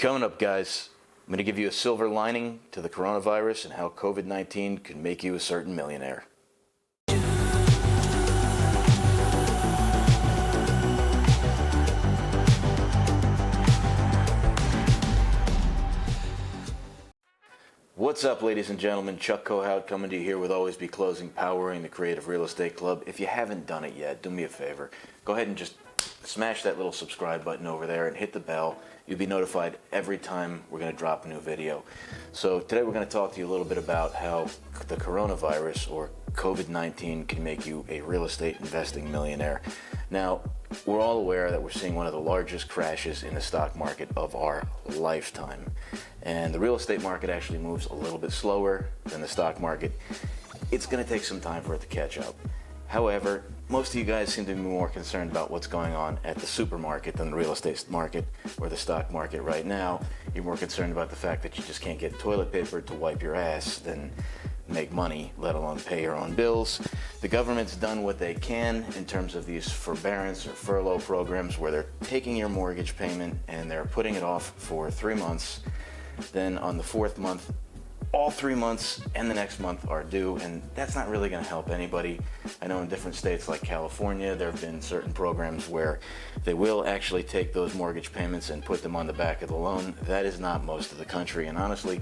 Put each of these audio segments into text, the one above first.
Coming up, guys, I'm going to give you a silver lining to the coronavirus and how COVID-19 can make you a certain millionaire. What's up, ladies and gentlemen? Chuck Kohout coming to you here with Always Be Closing, powering the Creative Real Estate Club. If you haven't done it yet, do me a favor. Go ahead and just smash that little subscribe button over there and hit the bell. You'll be notified every time we're going to drop a new video. So today we're going to talk to you a little bit about how the coronavirus or COVID-19 can make you a real estate investing millionaire. Now, we're all aware that we're seeing one of the largest crashes in the stock market of our lifetime. And the real estate market actually moves a little bit slower than the stock market. It's going to take some time for it to catch up. However, most of you guys seem to be more concerned about what's going on at the supermarket than the real estate market or the stock market right now. You're more concerned about the fact that you just can't get toilet paper to wipe your ass than make money, let alone pay your own bills. The government's done what they can in terms of these forbearance or furlough programs where they're taking your mortgage payment and they're putting it off for 3 months. Then on the 4th month, all 3 months and the next month are due, and that's not really going to help anybody. I know in different states like California, there have been certain programs where they will actually take those mortgage payments and put them on the back of the loan. That is not most of the country, and honestly,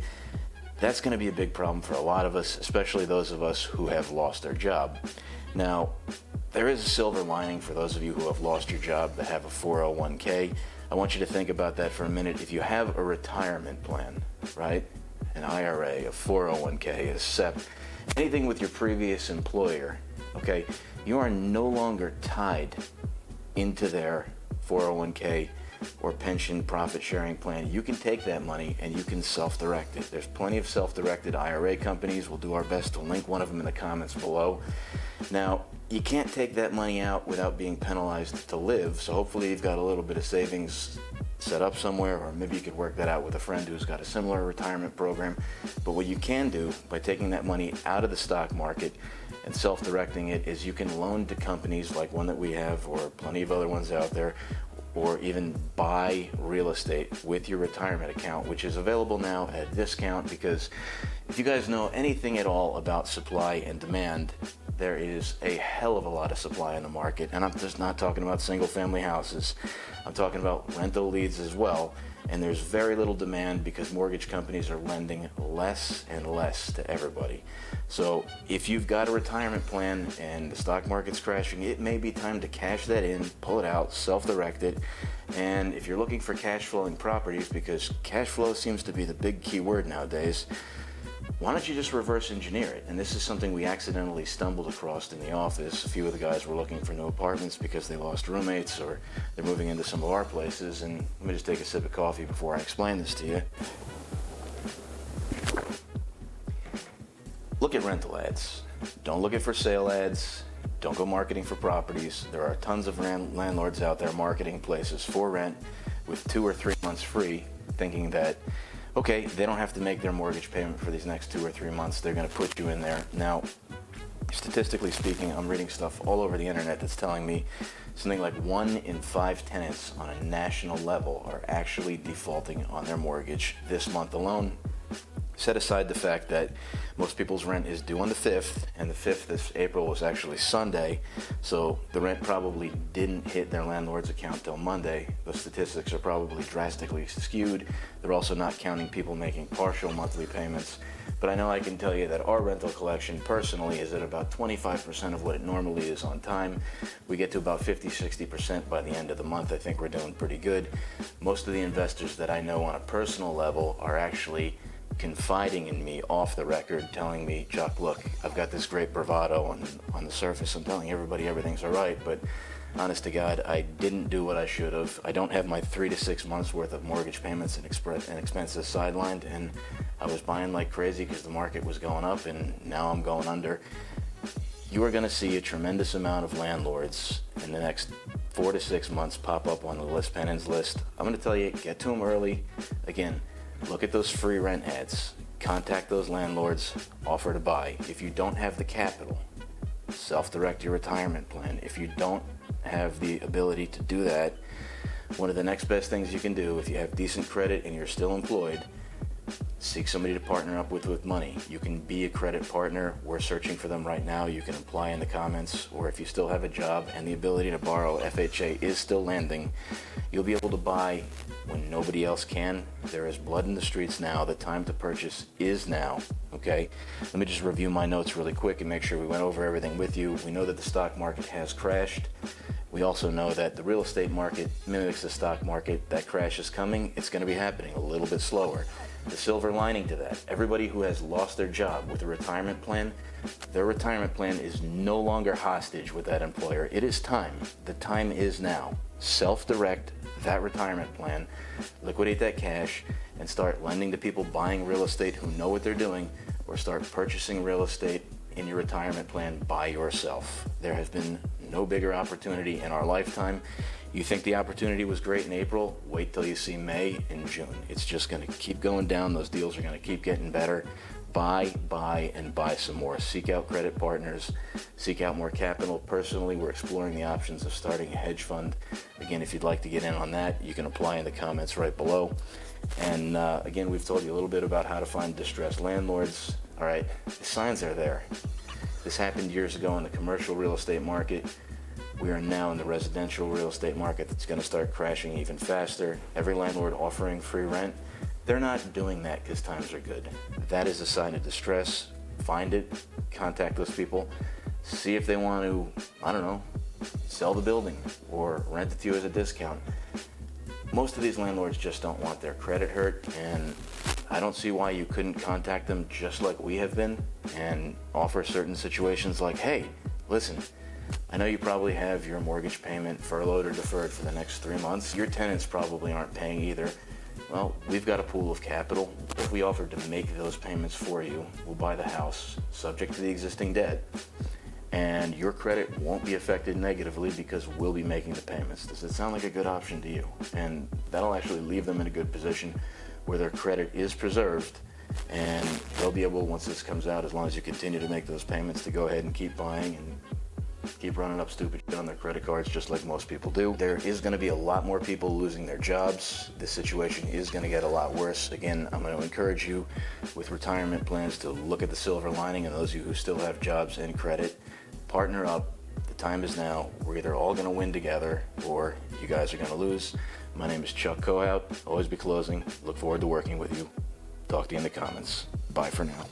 that's going to be a big problem for a lot of us, especially those of us who have lost our job. Now, there is a silver lining for those of you who have lost your job that have a 401k. I want you to think about that for a minute. If you have a retirement plan, right? An IRA, a 401k, a SEP, anything with your previous employer, okay, you are no longer tied into their 401k or pension profit sharing plan. You can take that money and you can self-direct it. There's plenty of self-directed IRA companies. We'll do our best to link one of them in the comments below. Now, you can't take that money out without being penalized to live, so hopefully you've got a little bit of savings set up somewhere, or maybe you could work that out with a friend who's got a similar retirement program. But what you can do by taking that money out of the stock market and self-directing it is you can loan to companies like one that we have, or plenty of other ones out there, or even buy real estate with your retirement account, which is available now at a discount, because if you guys know anything at all about supply and demand, there is a hell of a lot of supply in the market. And I'm just not talking about single family houses. I'm talking about rental leads as well. And there's very little demand because mortgage companies are lending less and less to everybody. So if you've got a retirement plan and the stock market's crashing, it may be time to cash that in, pull it out, self-direct it. And if you're looking for cash flowing properties, because cash flow seems to be the big key word nowadays, why don't you just reverse engineer it? And this is something we accidentally stumbled across in the office. A few of the guys were looking for new apartments because they lost roommates or they're moving into some of our places. And let me just take a sip of coffee before I explain this to you. Look at rental ads. Don't look at for sale ads. Don't go marketing for properties. There are tons of landlords out there marketing places for rent with 2 or 3 months free, thinking that, okay, they don't have to make their mortgage payment for these next 2 or 3 months. They're going to put you in there. Now, statistically speaking, I'm reading stuff all over the internet that's telling me something like 1 in 5 tenants on a national level are actually defaulting on their mortgage this month alone. Set aside the fact that most people's rent is due on the 5th, and the 5th this April was actually Sunday, so the rent probably didn't hit their landlord's account till Monday. Those statistics are probably drastically skewed. They're also not counting people making partial monthly payments. But I know I can tell you that our rental collection personally is at about 25% of what it normally is on time. We get to about 50-60% by the end of the month. I think we're doing pretty good. Most of the investors that I know on a personal level are actually confiding in me off the record, telling me, Chuck, look, I've got this great bravado on the surface. I'm telling everybody everything's all right, but honest to God, I didn't do what I should have. I don't have my 3 to 6 months worth of mortgage payments and expenses sidelined, and I was buying like crazy because the market was going up, and now I'm going under. You are going to see a tremendous amount of landlords in the next 4 to 6 months pop up on the list penance list. I'm going to tell you, get to them early. Again, look at those free rent ads. Contact those landlords, offer to buy. If you don't have the capital, self-direct your retirement plan. If you don't have the ability to do that, One of the next best things you can do if you have decent credit and you're still employed, seek somebody to partner up with money. You can be a credit partner. We're searching for them right now. You can apply in the comments, or if you still have a job and the ability to borrow, FHA is still landing. You'll be able to buy when nobody else can. There is blood in the streets now. The time to purchase is now, okay? Let me just review my notes really quick and make sure we went over everything with you. We know that the stock market has crashed. We also know that the real estate market mimics the stock market. That crash is coming. It's going to be happening a little bit slower. The silver lining to that, everybody who has lost their job with a retirement plan, their retirement plan is no longer hostage with that employer. It is time. The time is now. Self-direct that retirement plan, liquidate that cash, and start lending to people buying real estate who know what they're doing, or start purchasing real estate in your retirement plan by yourself. There has been no bigger opportunity in our lifetime. You think the opportunity was great in April, wait till you see May and June. It's just going to keep going down. Those deals are going to keep getting better. Buy, and buy some more. Seek out credit partners. Seek out more capital. Personally, we're exploring the options of starting a hedge fund. Again, if you'd like to get in on that, you can apply in the comments right below. And again, we've told you a little bit about how to find distressed landlords. All right, the signs are there. This happened years ago in the commercial real estate market. We are now in the residential real estate market that's going to start crashing even faster. Every landlord offering free rent, they're not doing that because times are good. That is a sign of distress. Find it, contact those people, see if they want to, I don't know, sell the building or rent it to you as a discount. Most of these landlords just don't want their credit hurt, and I don't see why you couldn't contact them just like we have been and offer certain situations like, hey, listen, I know you probably have your mortgage payment furloughed or deferred for the next 3 months. Your tenants probably aren't paying either. Well, we've got a pool of capital. If we offered to make those payments for you, we'll buy the house subject to the existing debt, and your credit won't be affected negatively because we'll be making the payments. Does it sound like a good option to you? And that'll actually leave them in a good position where their credit is preserved, and they'll be able, once this comes out, as long as you continue to make those payments, to go ahead and keep buying and keep running up stupid shit on their credit cards just like most people do. There is going to be a lot more people losing their jobs. This situation is going to get a lot worse. Again, I'm going to encourage you with retirement plans to look at the silver lining, and those of you who still have jobs and credit, partner up. The time is now. We're either all going to win together or you guys are going to lose. My name is Chuck Kohout. Always be closing. Look forward to working with you. Talk to you in the comments. Bye for now.